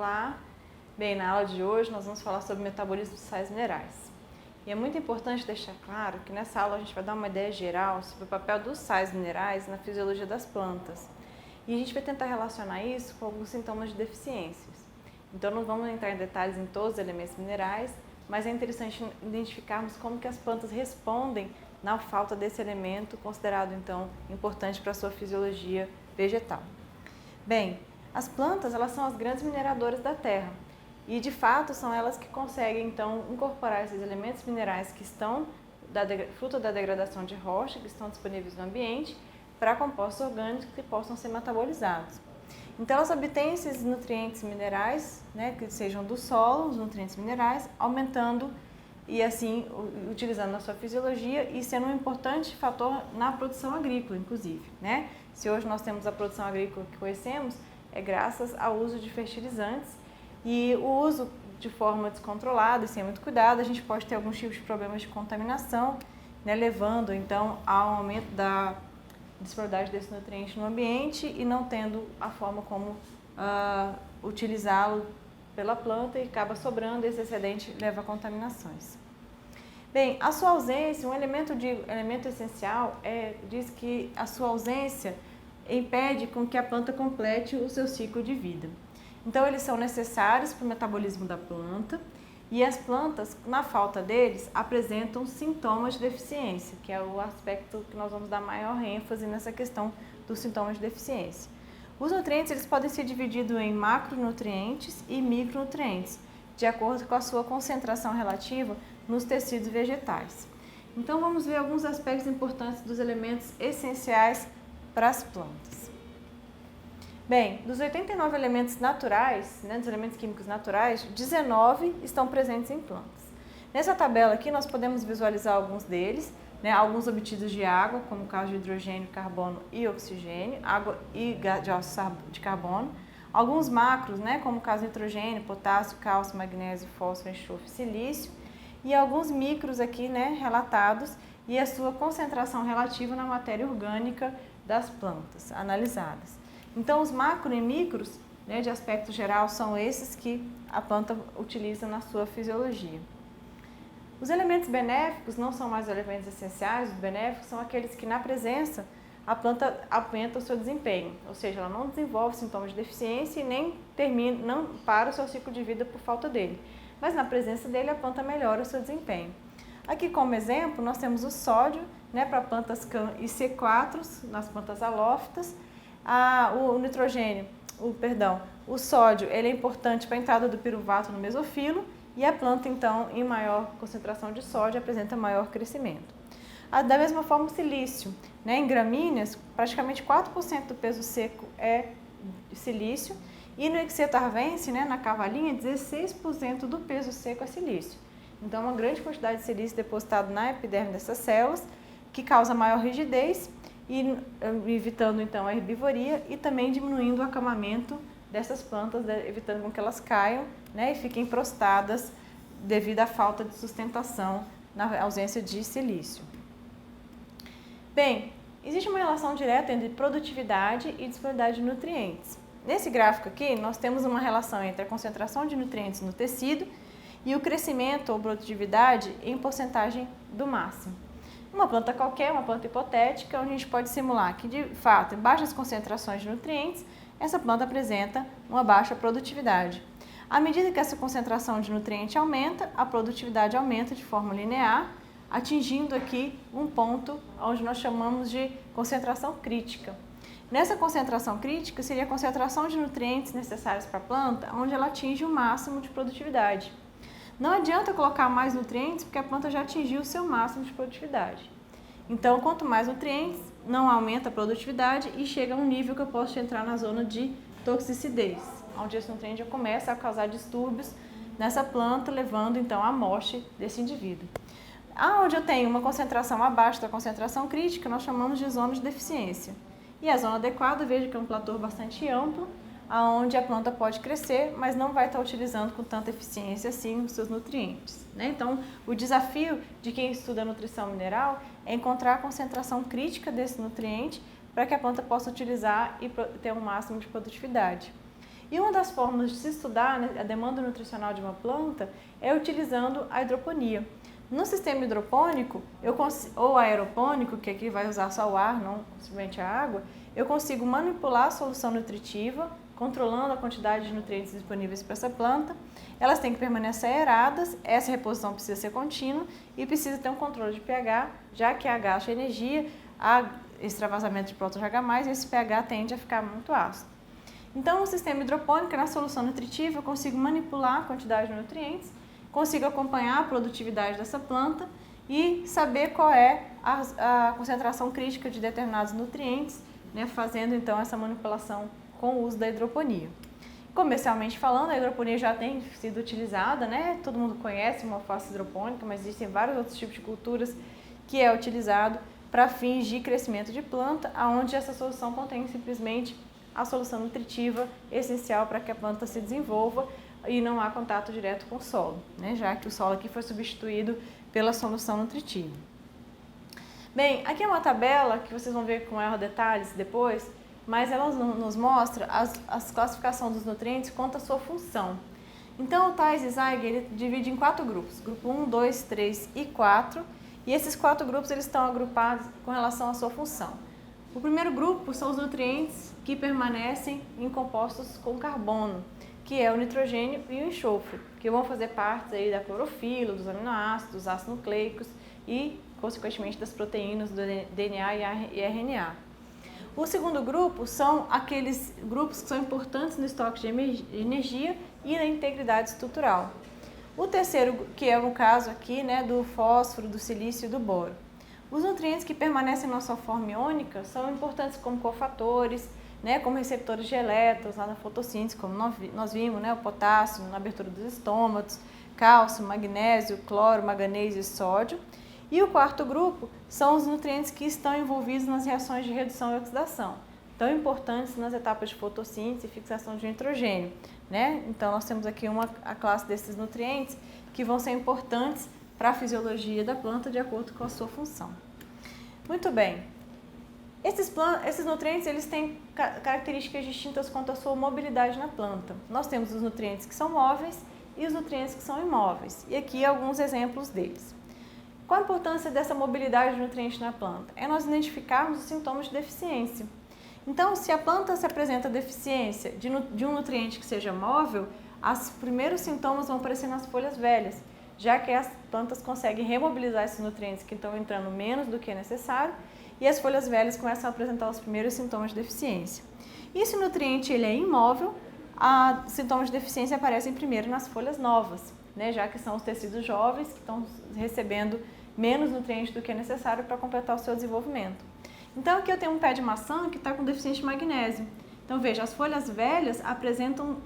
Olá! Bem, na aula de hoje nós vamos falar sobre o metabolismo de sais minerais. E é muito importante deixar claro que nessa aula a gente vai dar uma ideia geral sobre o papel dos sais minerais na fisiologia das plantas. E a gente vai tentar relacionar isso com alguns sintomas de deficiências. Então não vamos entrar em detalhes em todos os elementos minerais, mas é interessante identificarmos como que as plantas respondem na falta desse elemento, considerado então importante para a sua fisiologia vegetal. Bem, as plantas elas são as grandes mineradoras da terra e de fato são elas que conseguem então incorporar esses elementos minerais que estão fruto da degradação de rocha, que estão disponíveis no ambiente, para compostos orgânicos que possam ser metabolizados. Então elas obtêm esses nutrientes minerais, que sejam do solo, os nutrientes minerais, aumentando e assim utilizando na sua fisiologia e sendo um importante fator na produção agrícola, inclusive. Se hoje nós temos a produção agrícola que conhecemos, é graças ao uso de fertilizantes e o uso de forma descontrolada e sem muito cuidado, a gente pode ter alguns tipos de problemas de contaminação, levando então ao aumento da disponibilidade desse nutriente no ambiente e não tendo a forma como utilizá-lo pela planta e acaba sobrando, esse excedente leva a contaminações. Bem, a sua ausência, um elemento essencial diz que a sua ausência impede com que a planta complete o seu ciclo de vida. Então, eles são necessários para o metabolismo da planta e as plantas, na falta deles, apresentam sintomas de deficiência, que é o aspecto que nós vamos dar maior ênfase nessa questão dos sintomas de deficiência. Os nutrientes eles podem ser divididos em macronutrientes e micronutrientes, de acordo com a sua concentração relativa nos tecidos vegetais. Então, vamos ver alguns aspectos importantes dos elementos essenciais para as plantas. Bem, dos 89 elementos naturais, dos elementos químicos naturais, 19 estão presentes em plantas. Nessa tabela aqui nós podemos visualizar alguns deles, alguns obtidos de água, como o caso de hidrogênio, carbono e oxigênio, água e dióxido de carbono. Alguns macros, como o caso de nitrogênio, potássio, cálcio, magnésio, fósforo, enxofre, silício. E alguns micros aqui, relatados e a sua concentração relativa na matéria orgânica das plantas analisadas. Então, os macro e micros, de aspecto geral, são esses que a planta utiliza na sua fisiologia. Os elementos benéficos não são mais elementos essenciais, os benéficos são aqueles que na presença a planta aumenta o seu desempenho, ou seja, ela não desenvolve sintomas de deficiência e nem não para o seu ciclo de vida por falta dele, mas na presença dele a planta melhora o seu desempenho. Aqui como exemplo nós temos o sódio, para plantas CAN e C4, nas plantas halófitas, o sódio ele é importante para a entrada do piruvato no mesofilo e a planta, então, em maior concentração de sódio, apresenta maior crescimento. Da mesma forma, o silício. Em gramíneas, praticamente 4% do peso seco é silício e no Ixeto arvense, na cavalinha, 16% do peso seco é silício. Então, uma grande quantidade de silício depositado na epiderme dessas células, que causa maior rigidez, e evitando então a herbivoria e também diminuindo o acamamento dessas plantas, evitando que elas caiam e fiquem prostradas devido à falta de sustentação na ausência de silício. Bem, existe uma relação direta entre produtividade e disponibilidade de nutrientes. Nesse gráfico aqui, nós temos uma relação entre a concentração de nutrientes no tecido e o crescimento ou produtividade em porcentagem do máximo. Uma planta qualquer, uma planta hipotética, onde a gente pode simular que, de fato, em baixas concentrações de nutrientes, essa planta apresenta uma baixa produtividade. À medida que essa concentração de nutriente aumenta, a produtividade aumenta de forma linear, atingindo aqui um ponto onde nós chamamos de concentração crítica. Nessa concentração crítica seria a concentração de nutrientes necessários para a planta, onde ela atinge o máximo de produtividade. Não adianta colocar mais nutrientes porque a planta já atingiu o seu máximo de produtividade. Então, quanto mais nutrientes, não aumenta a produtividade e chega a um nível que eu posso entrar na zona de toxicidez, onde esse nutriente já começa a causar distúrbios nessa planta, levando então à morte desse indivíduo. Onde eu tenho uma concentração abaixo da concentração crítica, nós chamamos de zona de deficiência. E a zona adequada, veja que é um platô bastante amplo, onde a planta pode crescer, mas não vai estar utilizando com tanta eficiência assim os seus nutrientes. Então, o desafio de quem estuda nutrição mineral é encontrar a concentração crítica desse nutriente para que a planta possa utilizar e ter um máximo de produtividade. E uma das formas de se estudar, né, a demanda nutricional de uma planta é utilizando a hidroponia. No sistema hidropônico, ou aeropônico, que aqui vai usar só o ar, não simplesmente a água, eu consigo manipular a solução nutritiva, controlando a quantidade de nutrientes disponíveis para essa planta. Elas têm que permanecer aeradas, essa reposição precisa ser contínua e precisa ter um controle de pH, já que a gasta energia, há extravasamento de prótons de H+, e esse pH tende a ficar muito ácido. Então, no sistema hidropônico, na solução nutritiva, eu consigo manipular a quantidade de nutrientes, consigo acompanhar a produtividade dessa planta e saber qual é a concentração crítica de determinados nutrientes, né, fazendo então essa manipulação com o uso da hidroponia. Comercialmente falando, a hidroponia já tem sido utilizada, né? Todo mundo conhece uma alface hidropônica, mas existem vários outros tipos de culturas que é utilizado para fins de crescimento de planta, onde essa solução contém simplesmente a solução nutritiva essencial para que a planta se desenvolva e não há contato direto com o solo, né? Já que o solo aqui foi substituído pela solução nutritiva. Bem, aqui é uma tabela que vocês vão ver com maior detalhes depois, mas ela nos mostra as classificações dos nutrientes quanto à sua função. Então, o Theis e Zeiger ele divide em 4 grupos, grupo 1, 2, 3 e 4, e esses 4 grupos eles estão agrupados com relação à sua função. O primeiro grupo são os nutrientes que permanecem em compostos com carbono, que é o nitrogênio e o enxofre, que vão fazer parte aí da clorofila, dos aminoácidos, dos ácidos nucleicos e, consequentemente, das proteínas do DNA e RNA. O segundo grupo são aqueles grupos que são importantes no estoque de energia e na integridade estrutural. O terceiro, que é o caso aqui, né, do fósforo, do silício e do boro. Os nutrientes que permanecem na sua forma iônica são importantes como cofatores, né, como receptores de elétrons lá na fotossíntese, como nós vimos, né, o potássio na abertura dos estômatos, cálcio, magnésio, cloro, manganês e sódio. E o quarto grupo são os nutrientes que estão envolvidos nas reações de redução e oxidação, tão importantes nas etapas de fotossíntese e fixação de nitrogênio, né? Então, nós temos aqui a classe desses nutrientes que vão ser importantes para a fisiologia da planta de acordo com a sua função. Muito bem. Esses nutrientes eles têm características distintas quanto à sua mobilidade na planta. Nós temos os nutrientes que são móveis e os nutrientes que são imóveis. E aqui alguns exemplos deles. Qual a importância dessa mobilidade de nutrientes na planta? É nós identificarmos os sintomas de deficiência. Então, se a planta se apresenta deficiência de um nutriente que seja móvel, os primeiros sintomas vão aparecer nas folhas velhas, já que as plantas conseguem remobilizar esses nutrientes que estão entrando menos do que é necessário e as folhas velhas começam a apresentar os primeiros sintomas de deficiência. E se o nutriente ele é imóvel, os sintomas de deficiência aparecem primeiro nas folhas novas, né, já que são os tecidos jovens que estão recebendo menos nutrientes do que é necessário para completar o seu desenvolvimento. Então aqui eu tenho um pé de maçã que está com deficiência de magnésio. Então veja, as folhas velhas apresentam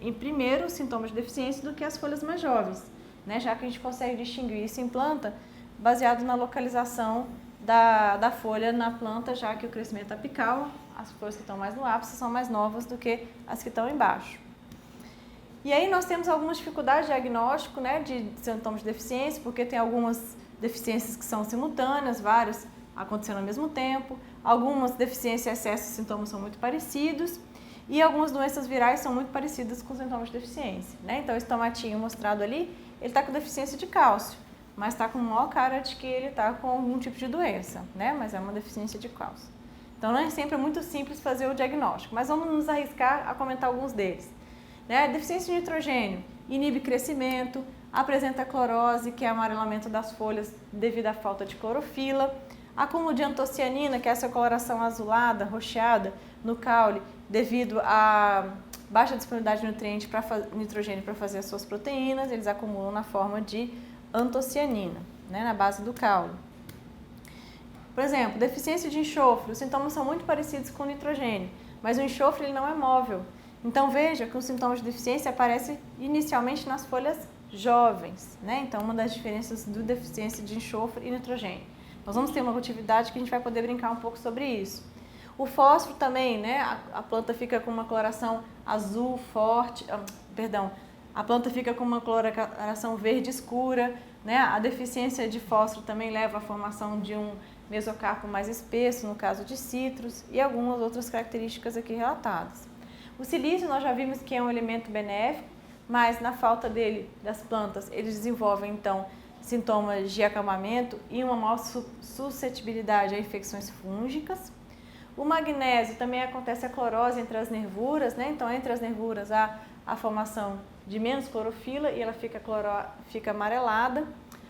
em primeiro sintomas de deficiência do que as folhas mais jovens, né? Já que a gente consegue distinguir isso em planta baseado na localização da folha na planta, já que o crescimento apical, as folhas que estão mais no ápice são mais novas do que as que estão embaixo. E aí nós temos algumas dificuldades de diagnóstico, né, de sintomas de deficiência, porque tem algumas deficiências que são simultâneas, várias acontecendo ao mesmo tempo, algumas deficiências e excesso de sintomas são muito parecidos e algumas doenças virais são muito parecidas com sintomas de deficiência, né? Então, esse tomatinho mostrado ali, ele está com deficiência de cálcio, mas está com maior cara de que ele está com algum tipo de doença, né? Mas é uma deficiência de cálcio. Então, não é sempre muito simples fazer o diagnóstico, mas vamos nos arriscar a comentar alguns deles. Né? Deficiência de nitrogênio inibe crescimento, apresenta clorose, que é amarelamento das folhas devido à falta de clorofila, acúmulo de antocianina, que é essa coloração azulada, roxeada no caule, devido à baixa disponibilidade de nitrogênio para fazer as suas proteínas, eles acumulam na forma de antocianina, né, na base do caule. Por exemplo, deficiência de enxofre, os sintomas são muito parecidos com o nitrogênio, mas o enxofre ele não é móvel. Então veja que os sintomas de deficiência aparecem inicialmente nas folhas jovens, né? Então uma das diferenças do deficiência de enxofre e nitrogênio. Nós vamos ter uma atividade que a gente vai poder brincar um pouco sobre isso. O fósforo também, né? A planta fica com uma coloração azul forte, a planta fica com uma coloração verde escura, né? A deficiência de fósforo também leva à formação de um mesocarpo mais espesso, no caso de citros, e algumas outras características aqui relatadas. O silício nós já vimos que é um elemento benéfico, mas na falta dele, das plantas, eles desenvolvem então sintomas de acamamento e uma maior suscetibilidade a infecções fúngicas. O magnésio também acontece a clorose entre as nervuras, né? Então entre as nervuras há a formação de menos clorofila e ela fica amarelada.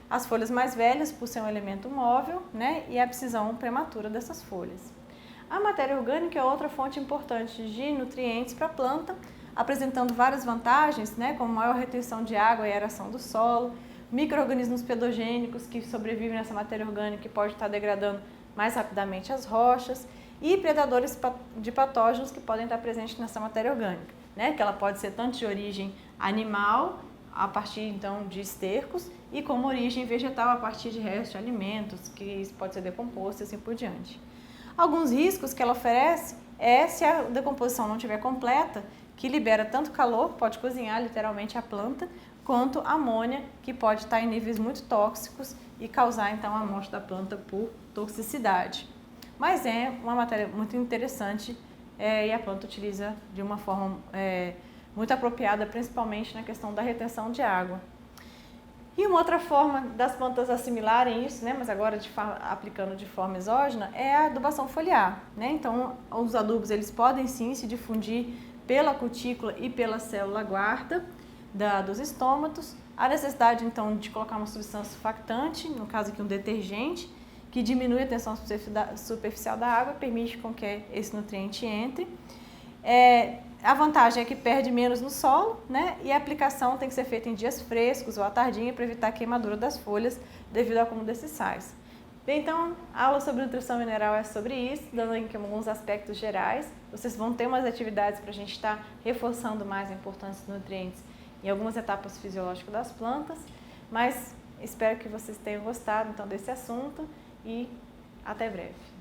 As folhas mais velhas, por ser um elemento móvel, né? E a abscisão prematura dessas folhas. A matéria orgânica é outra fonte importante de nutrientes para a planta, apresentando várias vantagens, né? Como maior retenção de água e aeração do solo, micro-organismos pedogênicos que sobrevivem nessa matéria orgânica e podem estar degradando mais rapidamente as rochas, e predadores de patógenos que podem estar presentes nessa matéria orgânica, né? Que ela pode ser tanto de origem animal, a partir então de estercos, e como origem vegetal a partir de restos de alimentos, que isso pode ser decomposto e assim por diante. Alguns riscos que ela oferece é se a decomposição não estiver completa, que libera tanto calor, pode cozinhar literalmente a planta, quanto amônia, que pode estar em níveis muito tóxicos e causar então a morte da planta por toxicidade. Mas é uma matéria muito interessante e a planta utiliza de uma forma muito apropriada, principalmente na questão da retenção de água. E uma outra forma das plantas assimilarem isso, né, mas agora aplicando de forma exógena, é a adubação foliar, né? Então, os adubos eles podem sim se difundir pela cutícula e pela célula guarda dos estômatos. A necessidade então de colocar uma substância surfactante, no caso aqui um detergente, que diminui a tensão superficial da água, permite com que esse nutriente entre. A vantagem é que perde menos no solo, né? E a aplicação tem que ser feita em dias frescos ou à tardinha para evitar a queimadura das folhas devido ao acúmulo desses sais. Bem, então, a aula sobre nutrição mineral é sobre isso, dando aqui alguns aspectos gerais. Vocês vão ter umas atividades para a gente estar reforçando mais a importância dos nutrientes em algumas etapas fisiológicas das plantas, mas espero que vocês tenham gostado então desse assunto e até breve.